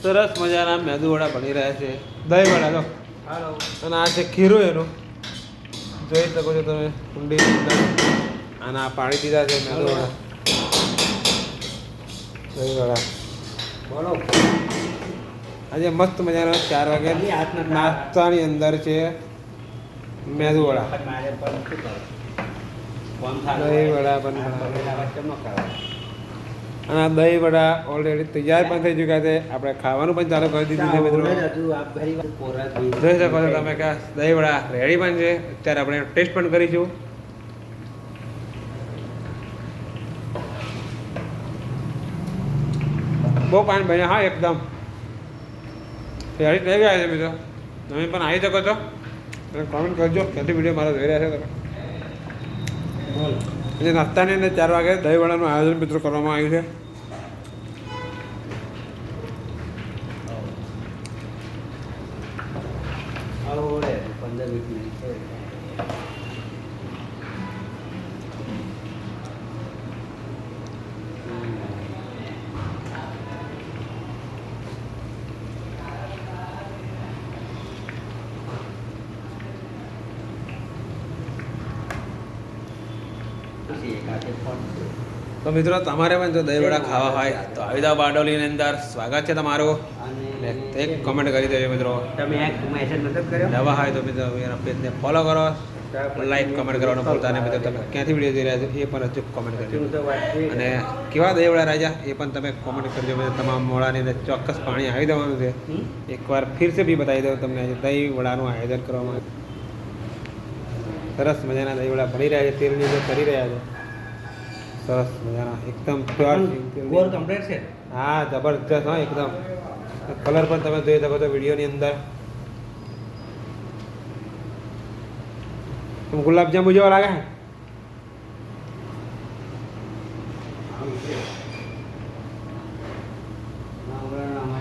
સરસ મજાના મેદુવડા બની રહ્યા છે, દહીંવડા તો. અને આ છે ખીરું એનું, જોઈ શકો છો તમે કુંડીની અંદર. અને આ પાણી દીધા છે મેદુવડા, દહીંવડા. બોલો. આજે મસ્ત મજાનો 4 વાગે નાસ્તાની અંદર છે મેદુવડા, દહીંવડા પણ. અને આ દહીંવડા ઓલરેડી તૈયાર પણ થઈ ચૂક્યા છે. આપણે ખાવાનું પણ ચાલુ કરી દીધું છે મિત્રો. જોઈ શકો છો તમે કે દહીંવડા રેડી પણ છે. અત્યારે આપણે ટેસ્ટ પણ કરીશું. બહુ પાણી બન્યા, હા એકદમ રેડી થઈ ગયા છે મિત્રો. તમે પણ આવી શકો છો અને કોમેન્ટ કરજો ક્યાંથી વિડીયો મારો જોઈ રહ્યા છે તમે. એટલે નાસ્તાની અંદર 4 વાગે દહીંવડાનું આયોજન મિત્રો કરવામાં આવ્યું છે. તો મિત્રો તમારે પણ જો દહીંવડા ખાવા હોય તો આવી જાઓ બારડોલીની અંદર. સ્વાગત છે તમારું. અને એક કમેન્ટ કરી દેજો મિત્રો. તમે એક મેસેજ મતલબ કર્યો નવા હોય તો મિત્રો એના પેજને ફોલો કરો, લાઈક કમેન્ટ કરવાનું ભૂલતા નહીં મિત્રો. તમે ક્યાંથી વિડીયો જોઈ રહ્યા છો એ પણ હજુ કમેન્ટ કરજો. અને કેવા દહીંવડા રાજા એ પણ તમે કોમેન્ટ કરજો. મિત્રો તમામ મોડાની અંદર ચોક્કસ પાણી આવી દેવાનું છે. એકવાર ફિર સે બી બતાવી દઉં તમને, દહીંવડાનું આયોજન કરવામાં આવ્યું. સરસ મજાના દહીંવડા બની રહ્યા છે, તેલની અંદર કરી રહ્યા છે. સરસ મજાના એકદમ પ્યોર કમ્પ્લીટ છે. હા જબરજસ્ત. હા એકદમ કલર પણ તમે જોઈ શકો છો વિડીયોની અંદર. ગુલાબજાંબુ જેવા લાગે છે.